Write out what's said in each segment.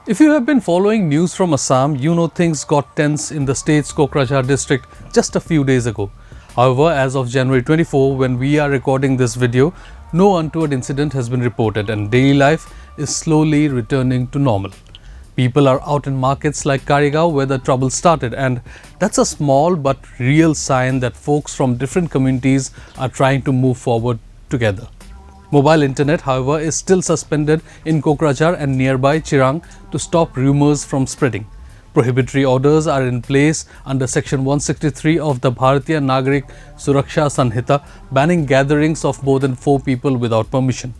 If you have been following news from Assam, you know things got tense in the state's Kokrajhar district just a few days ago. However, as of January 24, when we are recording this video, no untoward incident has been reported and daily life is slowly returning to normal. People are out in markets like Karigaon where the trouble started, and that's a small but real sign that folks from different communities are trying to move forward together. Mobile internet, however, is still suspended in Kokrajhar and nearby Chirang to stop rumours from spreading. Prohibitory orders are in place under Section 163 of the Bharatiya Nagarik Suraksha Sanhita, banning gatherings of more than 4 people without permission.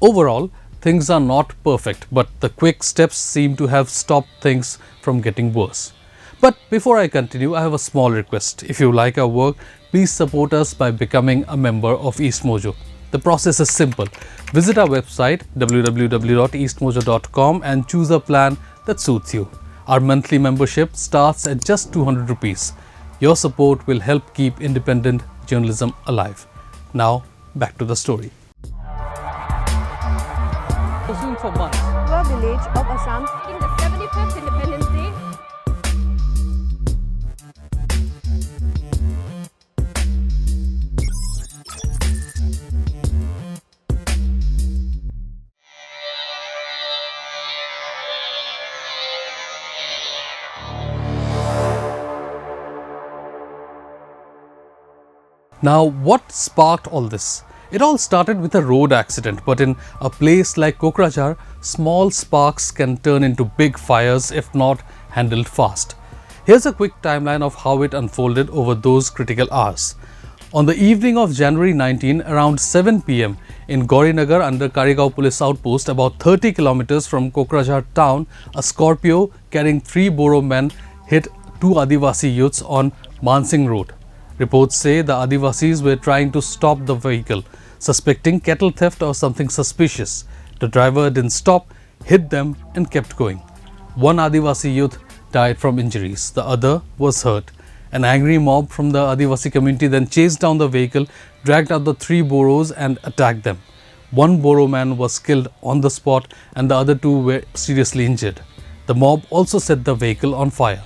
Overall, things are not perfect, but the quick steps seem to have stopped things from getting worse. But before I continue, I have a small request. If you like our work, please support us by becoming a member of EastMojo. The process is simple. Visit our website www.eastmojo.com and choose a plan that suits you. Our monthly membership starts at just 200 rupees. Your support will help keep independent journalism alive. Now, back to the story. For months. The village of Assam In the 75th Independence Day, Now, what sparked all this? It all started with a road accident, but in a place like Kokrajhar, small sparks can turn into big fires if not handled fast. Here's a quick timeline of how it unfolded over those critical hours. On the evening of January 19, around 7 p.m. in Gaurinagar under Karigaon police outpost, about 30 kilometers from Kokrajhar town, a Scorpio carrying 3 Boro men hit 2 Adivasi youths on Mansingh Road. Reports say the Adivasis were trying to stop the vehicle, suspecting cattle theft or something suspicious. The driver didn't stop, hit them and kept going. One Adivasi youth died from injuries. The other was hurt. An angry mob from the Adivasi community then chased down the vehicle, dragged out the 3 Boros and attacked them. 1 Boro man was killed on the spot and the other 2 were seriously injured. The mob also set the vehicle on fire.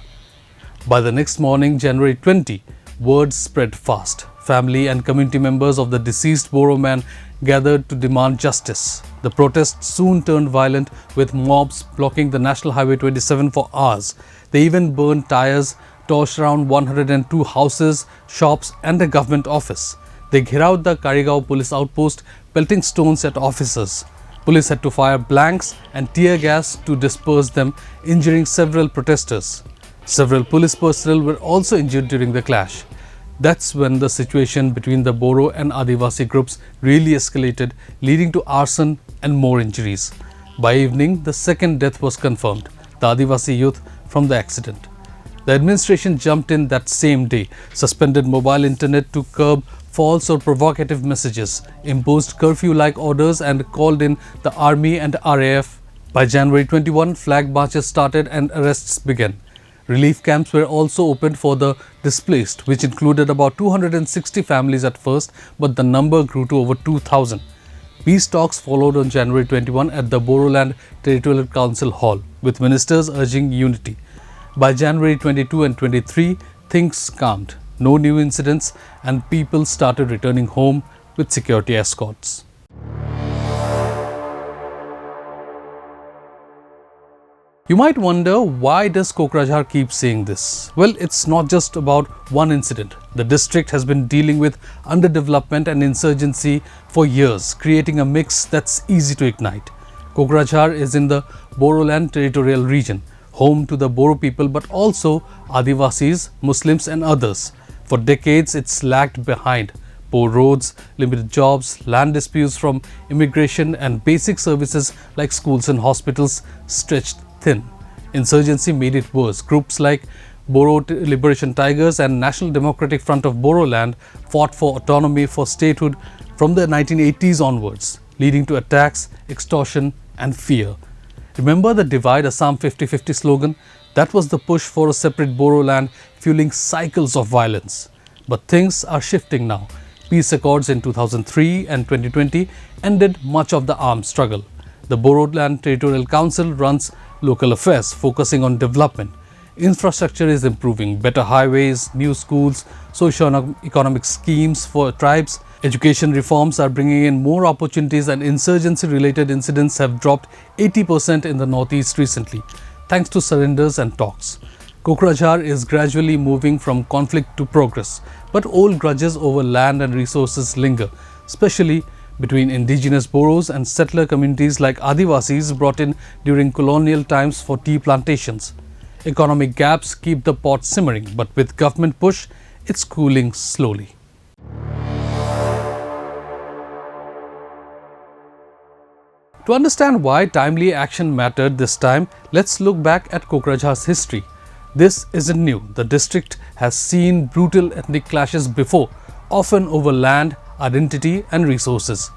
By the next morning, January 20, word spread fast. Family and community members of the deceased Boro man gathered to demand justice. The protests soon turned violent, with mobs blocking the National Highway 27 for hours. They even burned tires, torched around 102 houses, shops and a government office. They ghirawed the Karigaon police outpost, pelting stones at officers. Police had to fire blanks and tear gas to disperse them, injuring several protesters. Several police personnel were also injured during the clash. That's when the situation between the Boro and Adivasi groups really escalated, leading to arson and more injuries. By evening, the second death was confirmed, the Adivasi youth from the accident. The administration jumped in that same day, suspended mobile internet to curb false or provocative messages, imposed curfew-like orders and called in the Army and RAF. By January 21, flag marches started and arrests began. Relief camps were also opened for the displaced, which included about 260 families at first, but the number grew to over 2,000. Peace talks followed on January 21 at the Bodoland Territorial Council Hall, with ministers urging unity. By January 22 and 23, things calmed. No new incidents and people started returning home with security escorts. You might wonder, why does Kokrajhar keep saying this? Well, it's not just about one incident. The district has been dealing with underdevelopment and insurgency for years, creating a mix that's easy to ignite. Kokrajhar is in the Bodoland territorial region, home to the Boro people but also Adivasis, Muslims and others. For decades, it's lagged behind. Poor roads, limited jobs, land disputes from immigration and basic services like schools and hospitals stretched thin. Insurgency made it worse. Groups like Boro Liberation Tigers and National Democratic Front of Bodoland fought for autonomy for statehood from the 1980s onwards, leading to attacks, extortion and fear. Remember the Divide Assam 50-50 slogan? That was the push for a separate Bodoland, fueling cycles of violence. But things are shifting now. Peace accords in 2003 and 2020 ended much of the armed struggle. The Bodoland Territorial Council runs local affairs, focusing on development. Infrastructure is improving, better highways, new schools, socio-economic schemes for tribes. Education reforms are bringing in more opportunities, and insurgency-related incidents have dropped 80% in the northeast recently, thanks to surrenders and talks. Kokrajhar is gradually moving from conflict to progress, but old grudges over land and resources linger, especially between indigenous Boros and settler communities like Adivasis brought in during colonial times for tea plantations. Economic gaps keep the pot simmering, but with government push, it's cooling slowly. To understand why timely action mattered this time, let's look back at Kokrajhar's history. This isn't new. The district has seen brutal ethnic clashes before, often over land, identity and resources.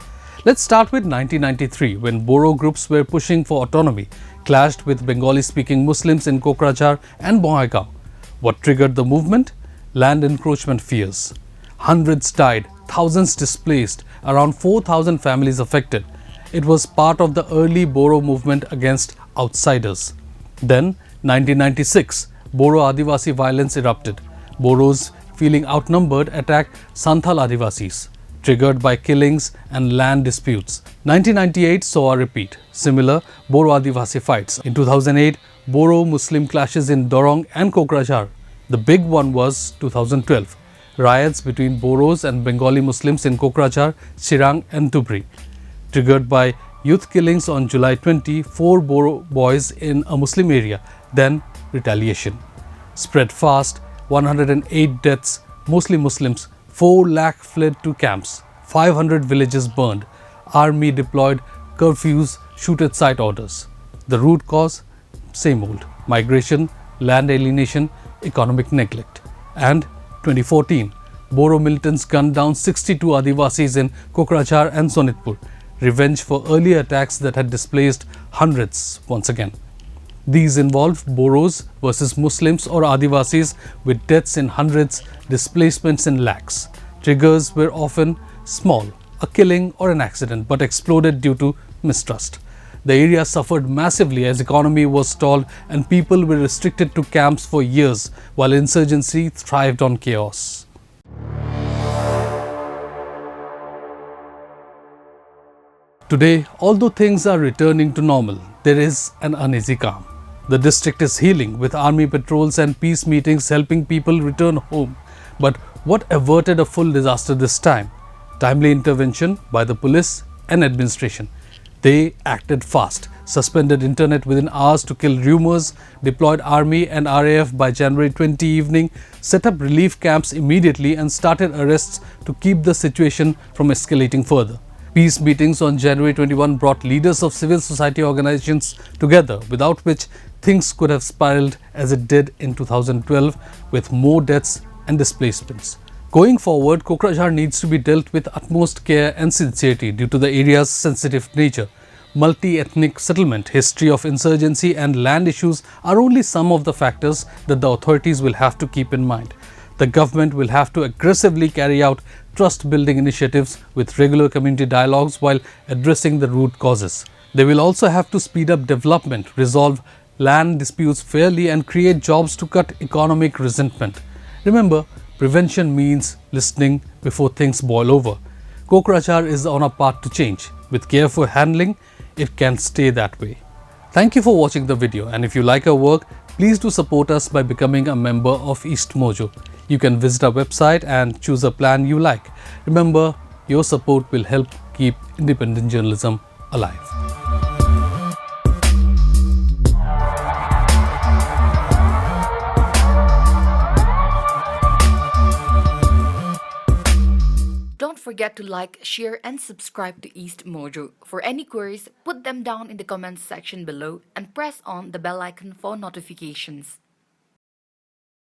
Let's start with 1993, when Boro groups were pushing for autonomy, clashed with Bengali-speaking Muslims in Kokrajhar and Bongaigaon. What triggered the movement? Land encroachment fears. Hundreds died, thousands displaced, around 4,000 families affected. It was part of the early Boro movement against outsiders. Then, 1996, Bodo Adivasi violence erupted. Boros, feeling outnumbered, attacked Santhal Adivasis, triggered by killings and land disputes. 1998 saw a repeat, similar Bodo Adivasi fights. In 2008, Boro-Muslim clashes in Dorong and Kokrajhar. The big one was 2012, riots between Boros and Bengali Muslims in Kokrajhar, Chirang and Dhubri. Triggered by youth killings on July 20, 4 Boro boys in a Muslim area, then retaliation. Spread fast, 108 deaths, mostly Muslims, 4 lakh fled to camps, 500 villages burned, army deployed, curfews, shoot-at-sight orders. The root cause? Same old, migration, land alienation, economic neglect. And 2014, Boro militants gunned down 62 Adivasis in Kokrajhar and Sonitpur, revenge for earlier attacks that had displaced hundreds once again. These involved Boros versus Muslims or Adivasis, with deaths in hundreds, displacements in lakhs. Triggers were often small, a killing or an accident, but exploded due to mistrust. The area suffered massively as economy was stalled and people were restricted to camps for years, while insurgency thrived on chaos. Today, although things are returning to normal, there is an uneasy calm. The district is healing, with army patrols and peace meetings helping people return home. But what averted a full disaster this time? Timely intervention by the police and administration. They acted fast, suspended internet within hours to kill rumours, deployed Army and RAF by January 20 evening, set up relief camps immediately and started arrests to keep the situation from escalating further. Peace meetings on January 21 brought leaders of civil society organizations together, without which things could have spiraled as it did in 2012, with more deaths and displacements. Going forward, Kokrajhar needs to be dealt with utmost care and sincerity due to the area's sensitive nature. Multi-ethnic settlement, history of insurgency and land issues are only some of the factors that the authorities will have to keep in mind. The government will have to aggressively carry out trust-building initiatives with regular community dialogues while addressing the root causes. They will also have to speed up development, resolve land disputes fairly and create jobs to cut economic resentment. Remember, prevention means listening before things boil over. Kokrajhar is on a path to change. With careful handling, it can stay that way. Thank you for watching the video, and if you like our work, please do support us by becoming a member of EastMojo. You can visit our website and choose a plan you like. Remember, your support will help keep independent journalism alive. Don't forget to like, share and subscribe to EastMojo. For any queries, put them down in the comments section below and press on the bell icon for notifications.